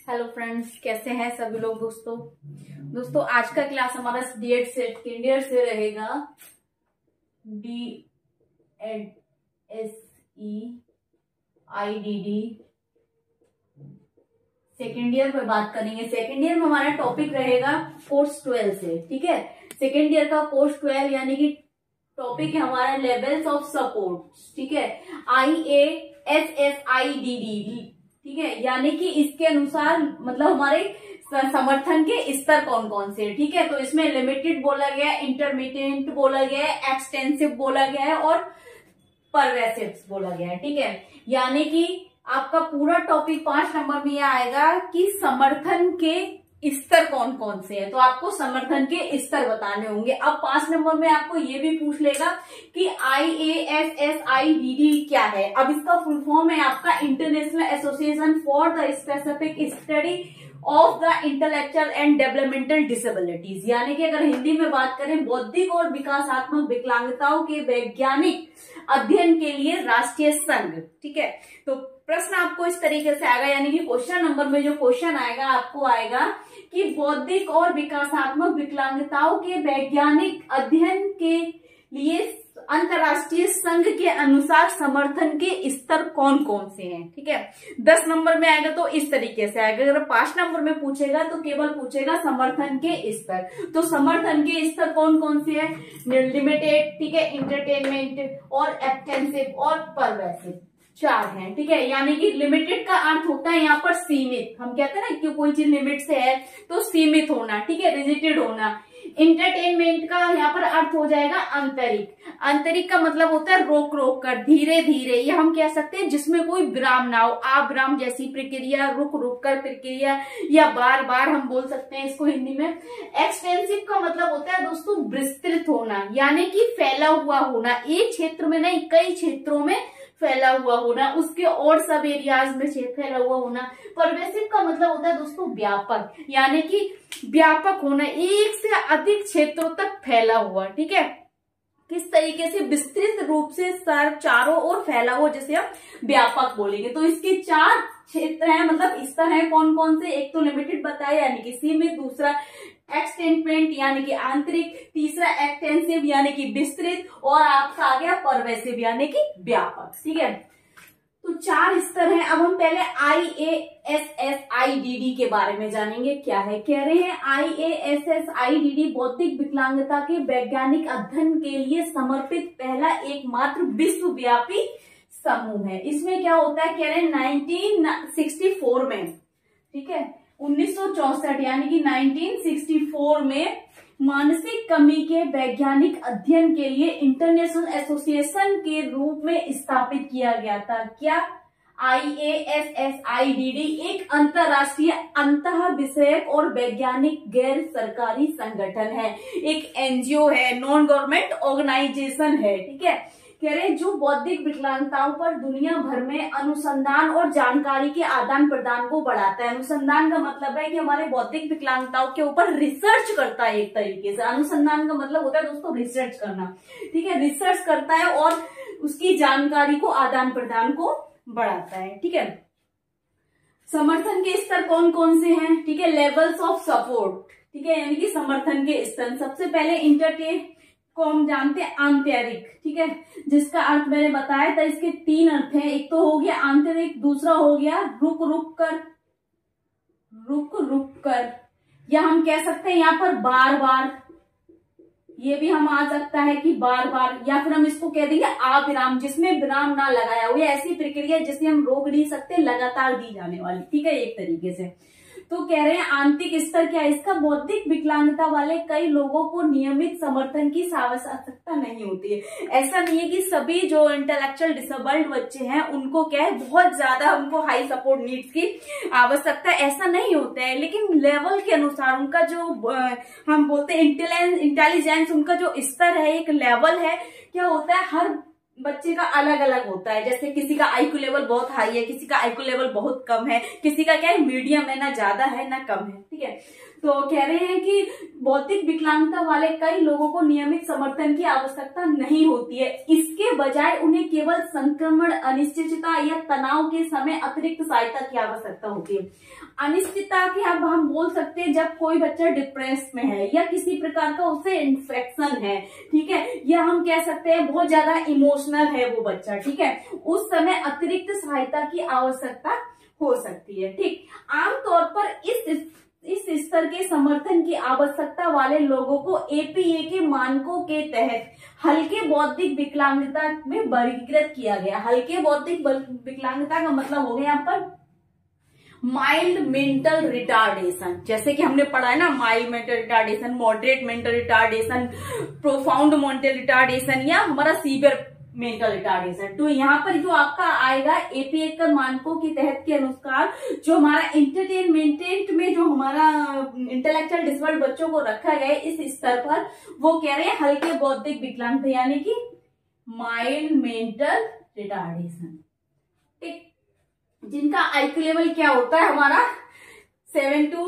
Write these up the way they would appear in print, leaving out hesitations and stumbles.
Hello friends, कैसे हैं सभी लोग। दोस्तों आज का क्लास हमारा डीएड सेकेंड ईयर से रहेगा। DED SEIDD सेकेंड ईयर में बात करेंगे। सेकेंड ईयर में हमारा टॉपिक रहेगा कोर्स 12 से। ठीक है, सेकेंड ईयर का कोर्स 12 यानी कि टॉपिक है हमारा लेवल्स ऑफ सपोर्ट। ठीक है, IASSIDD। ठीक है, यानी कि इसके अनुसार मतलब हमारे समर्थन के स्तर कौन कौन से। ठीक है, तो इसमें लिमिटेड बोला गया है, इंटरमीडिएट बोला गया है, एक्सटेंसिव बोला गया है और परवेसिव बोला गया है। ठीक है, यानी कि आपका पूरा टॉपिक 5 नंबर में आएगा कि समर्थन के स्तर कौन कौन से हैं। तो आपको समर्थन के स्तर बताने होंगे। अब 5 नंबर में आपको ये भी पूछ लेगा कि IASSIDD क्या है। अब इसका फुल फॉर्म है आपका international association for the specific study of the intellectual and developmental disabilities. यानी कि अगर हिंदी में बात करें, बौद्धिक और विकासात्मक विकलांगताओं के वैज्ञानिक अध्ययन के लिए राष्ट्रीय संघ। ठीक है, तो प्रश्न आपको इस तरीके से आएगा, यानी कि क्वेश्चन नंबर में जो क्वेश्चन आएगा आपको आएगा कि बौद्धिक और विकासात्मक विकलांगताओं के वैज्ञानिक अध्ययन के लिए अंतर्राष्ट्रीय संघ के अनुसार समर्थन के स्तर कौन कौन से हैं। ठीक है, 10 नंबर में आएगा तो इस तरीके से आएगा। अगर 5 नंबर में पूछेगा तो केवल पूछेगा समर्थन के स्तर। तो समर्थन के स्तर कौन कौन से हैं? लिमिटेड, ठीक है, इंटरटेनमेंट और एक्सटेंसिव और परवेसिव, 4 हैं। ठीक है, यानी कि लिमिटेड का अर्थ होता है यहाँ पर सीमित। हम कहते हैं ना कि कोई चीज लिमिट से है तो सीमित होना, ठीक है, रिजिटेड होना। इंटरटेनमेंट का यहाँ पर अर्थ हो जाएगा आंतरिक। आंतरिक का मतलब होता है रोक रोक कर, धीरे धीरे, या हम कह सकते हैं जिसमें कोई विराम ना हो, अविराम जैसी प्रक्रिया, रुक रुक कर प्रक्रिया, या बार बार हम बोल सकते हैं इसको हिंदी में। एक्सटेंसिव का मतलब होता है दोस्तों विस्तृत होना, यानी कि फैला हुआ होना, एक क्षेत्र में नहीं कई क्षेत्रों में फैला हुआ होना, उसके और सब एरियाज में फैला हुआ होना। परवेसिव का मतलब होता है दोस्तों व्यापक, यानी कि व्यापक होना, एक से अधिक क्षेत्रों तक फैला हुआ। ठीक है, किस तरीके से विस्तृत रूप से चारों ओर फैला हुआ, जैसे हम व्यापक बोलेंगे। तो इसके 4 क्षेत्र हैं, मतलब स्तर हैं कौन कौन से। एक तो लिमिटेड बताया यानी कि सीमित, दूसरा एक्सटेंटमेंट यानी कि आंतरिक, तीसरा एक्सटेंसिव यानी कि विस्तृत, और आपका आ गया परवेसिव यानी कि व्यापक। ठीक है, तो 4 स्तर हैं। अब हम पहले IASSIDD के बारे में जानेंगे क्या है। कह रहे हैं IASSIDD बौद्धिक विकलांगता के वैज्ञानिक अध्ययन के लिए समर्पित पहला एकमात्र विश्वव्यापी समूह है। इसमें क्या होता है, कह रहे हैं 1964 में, ठीक है, 1964 यानी कि 1964 में मानसिक कमी के वैज्ञानिक अध्ययन के लिए इंटरनेशनल एसोसिएशन के रूप में स्थापित किया गया था। क्या? IASSIDD एक अंतरराष्ट्रीय अंतः विषयक और वैज्ञानिक गैर सरकारी संगठन है, एक NGO है, नॉन गवर्नमेंट ऑर्गेनाइजेशन है। ठीक है, कह रहे जो बौद्धिक विकलांगताओं पर दुनिया भर में अनुसंधान और जानकारी के आदान प्रदान को बढ़ाता है। अनुसंधान का मतलब है कि हमारे बौद्धिक विकलांगताओं के ऊपर रिसर्च करता है। एक तरीके से अनुसंधान का मतलब होता है दोस्तों रिसर्च करना। ठीक है, रिसर्च करता है और उसकी जानकारी को आदान प्रदान को बढ़ाता है। ठीक है, समर्थन के स्तर कौन कौन से हैं? ठीक है, लेवल्स ऑफ सपोर्ट। ठीक है, यानी कि समर्थन के स्तर। सबसे पहले इंटरटेन को हम जानते हैं आंतरिक। ठीक है, जिसका अर्थ मैंने बताया था, इसके 3 अर्थ हैं। एक तो हो गया आंतरिक, दूसरा हो गया रुक रुक कर, रुक रुक कर, या हम कह सकते हैं यहाँ पर बार बार, ये भी हम आ सकता है कि बार बार, या फिर हम इसको कह देंगे अविराम, जिसमें विराम ना लगाया हो, या ऐसी प्रक्रिया जिसे हम रोक नहीं सकते, लगातार दी जाने वाली। ठीक है, एक तरीके से। तो कह रहे हैं आंतरिक स्तर क्या है इसका? बौद्धिक विकलांगता वाले कई लोगों को नियमित समर्थन की आवश्यकता नहीं होती है। ऐसा नहीं है कि सभी जो इंटेलेक्चुअल डिसेबल्ड बच्चे हैं उनको क्या है बहुत ज्यादा उनको हाई सपोर्ट नीड्स की आवश्यकता, ऐसा नहीं होता है। लेकिन लेवल के अनुसार उनका जो हम बोलते हैं इंटेलिजेंस, उनका जो स्तर है, एक लेवल है, क्या होता है हर बच्चे का अलग अलग होता है। जैसे किसी का IQ लेवल बहुत हाई है, किसी का IQ लेवल बहुत कम है, किसी का क्या है मीडियम है, ना ज्यादा है ना कम है। ठीक है, तो कह रहे हैं कि बौद्धिक विकलांगता वाले कई लोगों को नियमित समर्थन की आवश्यकता नहीं होती है, इसके बजाय उन्हें केवल संक्रमण, अनिश्चितता या तनाव के समय अतिरिक्त सहायता की आवश्यकता होती है। अनिश्चितता की अब हम बोल सकते हैं जब कोई बच्चा डिप्रेस में है या किसी प्रकार का उसे इन्फेक्शन है, ठीक है, या हम कह सकते हैं बहुत ज्यादा इमोशनल है वो बच्चा, ठीक है, उस समय अतिरिक्त सहायता की आवश्यकता हो सकती है। ठीक, आमतौर पर इस स्तर के समर्थन की आवश्यकता वाले लोगों को एपीए के मानकों के तहत हल्के बौद्धिक विकलांगता में वर्गीकृत किया गया। हल्के बौद्धिक विकलांगता का मतलब हो गया यहाँ पर माइल्ड मेंटल रिटार्डेशन, जैसे कि हमने पढ़ा है ना, mild mental retardation, moderate mental retardation, profound mental retardation या हमारा सीवियर मेंटल रिटार्डेशन। तो यहाँ पर जो आपका आएगा एपीए के मानकों के तहत के अनुसार जो हमारा इंटरटेनमेंट में जो हमारा इंटेलेक्चुअल डिसेबल्ड बच्चों को रखा गया है इस स्तर पर, वो कह रहे हैं हल्के बौद्धिक विकलांगता यानी कि माइल्ड मेंटल रिटार्डेशन। ठीक, जिनका आईक्यू लेवल क्या होता है हमारा 7 to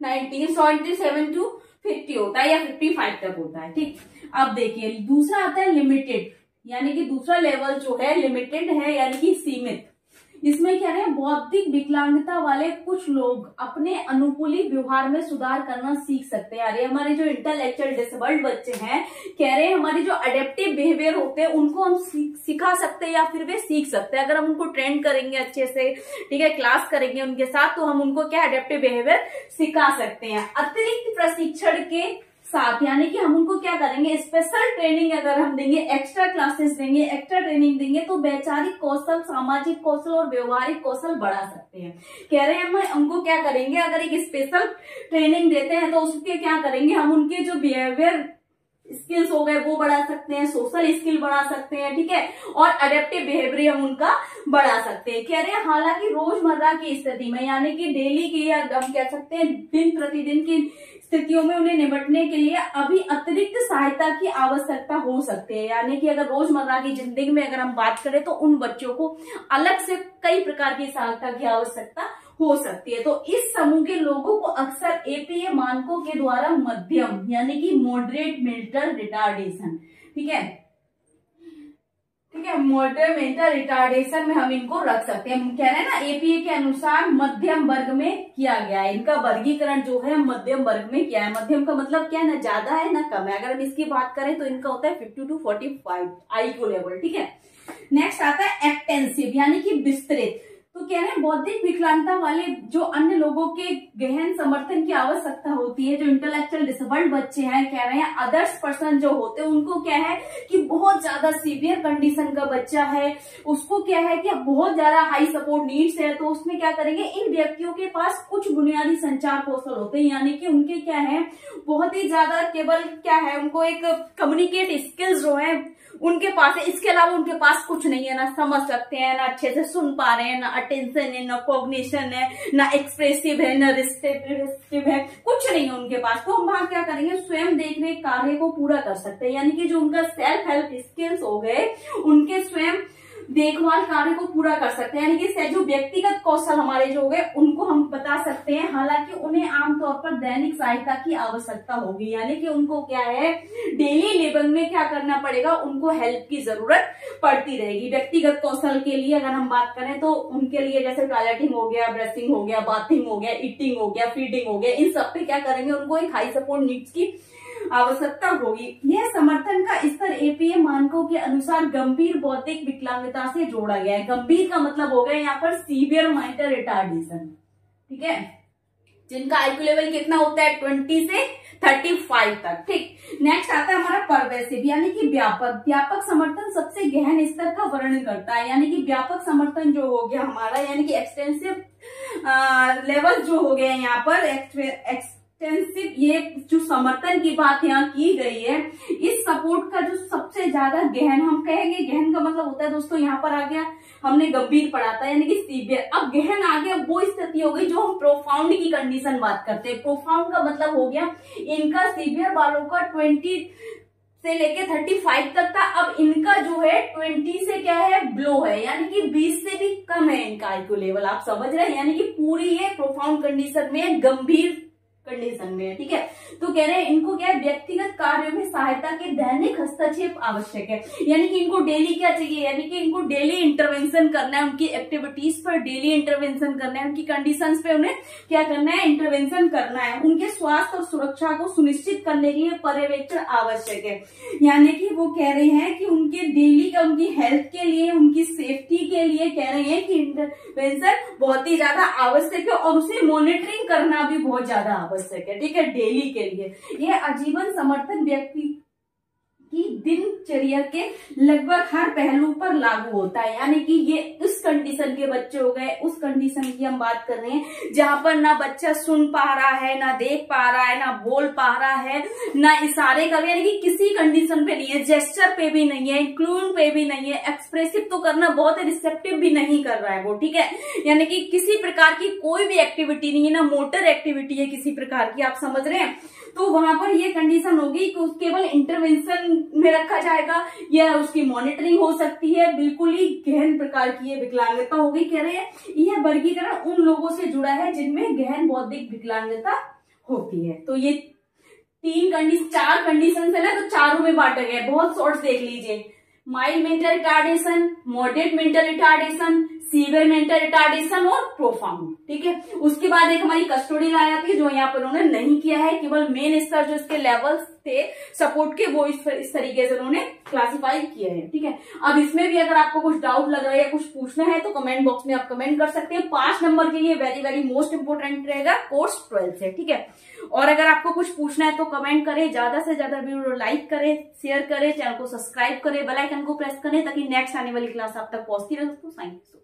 19, 7 to 50 होता है या 55 तक होता है। ठीक, अब देखिए दूसरा आता है लिमिटेड, यानी कि दूसरा लेवल जो है लिमिटेड है यानी कि सीमित। इसमें क्या है, बौद्धिक विकलांगता वाले कुछ लोग अपने अनुकूली व्यवहार में सुधार करना सीख सकते हैं। अरे हमारे जो इंटेलेक्चुअल डिसेबल्ड बच्चे हैं, कह रहे हैं हमारी जो अडेप्टिव बिहेवियर होते हैं उनको हम सिखा सकते हैं या फिर वे सीख सकते हैं। अगर हम उनको ट्रेन करेंगे अच्छे से, ठीक है, क्लास करेंगे उनके साथ, तो हम उनको क्या अडेप्टिव बिहेवियर सिखा सकते हैं अतिरिक्त प्रशिक्षण के साथ। यानी कि हम उनको क्या करेंगे, स्पेशल ट्रेनिंग अगर हम देंगे, एक्स्ट्रा क्लासेस देंगे, एक्स्ट्रा ट्रेनिंग देंगे, तो वैचारिक कौशल, सामाजिक कौशल और व्यवहारिक कौशल बढ़ा सकते हैं। कह रहे हैं हम उनको क्या करेंगे, अगर एक स्पेशल ट्रेनिंग देते हैं तो उसके क्या करेंगे, हम उनके जो बिहेवियर स्किल्स हो गए वो बढ़ा सकते हैं, सोशल स्किल बढ़ा सकते हैं, ठीक है, और अडेप्टिव बिहेवियर हम उनका बढ़ा सकते हैं। कह रहे हैं हालांकि रोजमर्रा की स्थिति में, यानी कि डेली की या हम कह सकते हैं दिन प्रतिदिन की स्थितियों में उन्हें निपटने के लिए अभी अतिरिक्त सहायता की आवश्यकता हो सकती है। यानी कि अगर रोजमर्रा की जिंदगी में अगर हम बात करें तो उन बच्चों को अलग से कई प्रकार की सहायता की आवश्यकता हो सकती है। तो इस समूह के लोगों को अक्सर एपीए मानकों के द्वारा मध्यम यानी कि मॉडरेट मेंटल रिटार्डेशन, ठीक है, मॉडरेट मेंटल रिटार्डेशन में हम इनको रख सकते हैं। कह रहे हैं ना एपीए के अनुसार मध्यम वर्ग में किया गया है, इनका वर्गीकरण जो है मध्यम वर्ग में किया है। मध्यम का मतलब क्या है, ना ज्यादा है ना कम है। अगर हम इसकी बात करें तो इनका होता है 50 to 45 आईक्यू लेवल, ठीक है। नेक्स्ट आता है एक्सटेंसिव यानी कि विस्तृत। तो कह रहे हैं बौद्धिक विकलांगता वाले जो अन्य लोगों के गहन समर्थन की आवश्यकता होती है, जो इंटेलेक्चुअल डिसेबल्ड बच्चे हैं, कह रहे हैं अदर्स पर्सन जो होते हैं उनको क्या है कि बहुत ज्यादा सीवियर कंडीशन का बच्चा है, उसको क्या है कि बहुत ज्यादा हाई सपोर्ट नीड्स है, तो उसमें क्या करेंगे, इन व्यक्तियों के पास कुछ बुनियादी संचार कौशल होते हैं, यानी कि उनके क्या है बहुत ही ज्यादा केवल क्या है उनको एक कम्युनिकेट स्किल्स जो है उनके पास है, इसके अलावा उनके पास कुछ नहीं है, ना समझ सकते हैं, ना अच्छे से सुन पा रहे हैं, ना अटेंशन है, ना कॉग्निशन है, ना एक्सप्रेसिव है, ना रिस्ट्रिक्टिव है, कुछ नहीं है उनके पास। तो हम वहां क्या करेंगे, स्वयं देखने कार्य को पूरा कर सकते हैं, यानी कि जो उनका सेल्फ हेल्प स्किल्स हो गए उनके स्वयं देखभाल कार्य को पूरा कर सकते हैं, यानी कि जो व्यक्तिगत कौशल हमारे जो हो गए उनको हम बता सकते हैं। हालांकि उन्हें आमतौर पर दैनिक सहायता की आवश्यकता होगी, यानी कि उनको क्या है डेली लेवल में क्या करना पड़ेगा, उनको हेल्प की जरूरत पड़ती रहेगी। व्यक्तिगत कौशल के लिए अगर हम बात करें तो उनके लिए जैसे टॉयलेटिंग हो गया, ब्रशिंग हो गया, बाथिंग हो गया, ईटिंग हो गया, फीडिंग हो गया, इन सब पे क्या करेंगे, उनको एक हाई सपोर्ट नीड्स की आवश्यकता होगी। यह समर्थन का स्तर एपीए मानकों के अनुसार गंभीर बौद्धिक विकलांगता से जोड़ा गया है। गंभीर का मतलब हो गया यहाँ पर सीवियर मेंटल रिटार्डेशन, ठीक है, जिनका आईक्यू लेवल कितना होता है 20 से 35 तक। ठीक, नेक्स्ट आता है हमारा परवेसिव यानी कि व्यापक। व्यापक समर्थन सबसे गहन स्तर का वर्णन करता है, यानी कि व्यापक समर्थन जो हो गया हमारा, यानी कि एक्सटेंसिव लेवल जो हो गया यहाँ पर एक्सटेंसिव, ये जो समर्थन की बात यहाँ की गई है, इस सपोर्ट का जो सबसे ज्यादा गहन, हम कहेंगे गहन का मतलब होता है दोस्तों यहाँ पर आ गया, हमने गंभीर पढ़ा था यानी कि सीवियर। अब गहन आ गया वो स्थिति हो गई जो हम प्रोफाउंड की कंडीशन बात करते हैं। प्रोफाउंड का मतलब हो गया इनका सीवियर वालों का 20 से लेके 35 तक था, अब इनका जो है 20 से क्या है ब्लो है, यानी कि 20 से भी कम है इनका आईक्यू लेवल। आप समझ रहे हैं, यानी कि पूरी ये प्रोफाउंड कंडीशन में गंभीर कंडीशन में है, ठीक है। तो कह रहे हैं इनको क्या है, व्यक्तिगत कार्यों में सहायता के दैनिक हस्तक्षेप आवश्यक है, यानी कि इनको डेली क्या चाहिए, यानी कि इनको डेली इंटरवेंशन करना है, उनकी एक्टिविटीज पर डेली इंटरवेंशन करना है, उनकी कंडीशंस पे उन्हें क्या करना है, इंटरवेंशन करना है। उनके स्वास्थ्य और सुरक्षा को सुनिश्चित करने के लिए पर्यवेक्षण आवश्यक है, यानी कि वो कह रहे हैं कि उनके डेली का, उनकी हेल्थ के लिए, उनकी सेफ्टी के लिए कह रहे हैं कि इंटरवेंशन बहुत ही ज्यादा आवश्यक है और उसे मॉनिटरिंग करना भी बहुत ज्यादा आवश्यक है, ठीक है, डेली के लिए। यह आजीवन समर्थन व्यक्ति की दिनचर्या के लगभग हर पहलू पर लागू होता है, यानी कि ये उस कंडीशन के बच्चे हो गए, उस कंडीशन की हम बात कर रहे हैं जहां पर ना बच्चा सुन पा रहा है, ना देख पा रहा है, ना बोल पा रहा है, ना इशारे कर, यानी कि किसी कंडीशन पे नहीं है, जेस्चर पे भी नहीं है, इंक्लूड पे भी नहीं है, एक्सप्रेसिव तो करना बहुत है, रिसेप्टिव भी नहीं कर रहा है वो, ठीक है, यानी कि किसी प्रकार की कोई भी एक्टिविटी नहीं है, ना मोटर एक्टिविटी है किसी प्रकार की, आप समझ रहे हैं। तो वहां पर ये कंडीशन होगी कि केवल इंटरवेंशन में रखा जाएगा या उसकी मॉनिटरिंग हो सकती है, बिल्कुल ही गहन प्रकार की ये विकलांगता होगी। कह रहे हैं यह वर्गीकरण उन लोगों से जुड़ा है जिनमें गहन बौद्धिक विकलांगता होती है। तो ये चार कंडीशन है ना, तो चारों में बांटा गया है, बहुत शॉर्ट्स देख लीजिए, mild mental retardation, moderate mental retardation, severe mental retardation और प्रोफाउंड, ठीक है। उसके बाद एक हमारी कस्टोडियल आ जाती है, जो यहाँ पर उन्होंने नहीं किया है, केवल मेन स्तर जो इसके लेवल्स थे सपोर्ट के वो इस तरीके से उन्होंने क्लासिफाई किए हैं, ठीक है। अब इसमें भी अगर आपको कुछ डाउट लग रहा है या कुछ पूछना है तो कमेंट बॉक्स में आप कमेंट कर सकते हैं। 5 नंबर के लिए वेरी वेरी मोस्ट इंपोर्टेंट रहेगा कोर्स 12 से, ठीक है। और अगर आपको कुछ पूछना है तो कमेंट करें, ज्यादा से ज्यादा वीडियो लाइक करें, शेयर करें, चैनल को सब्सक्राइब करें, बेल आइकन को प्रेस करें ताकि नेक्स्ट आने वाली क्लास आप तक पहुंचती रहे। दोस्तों थैंक यू।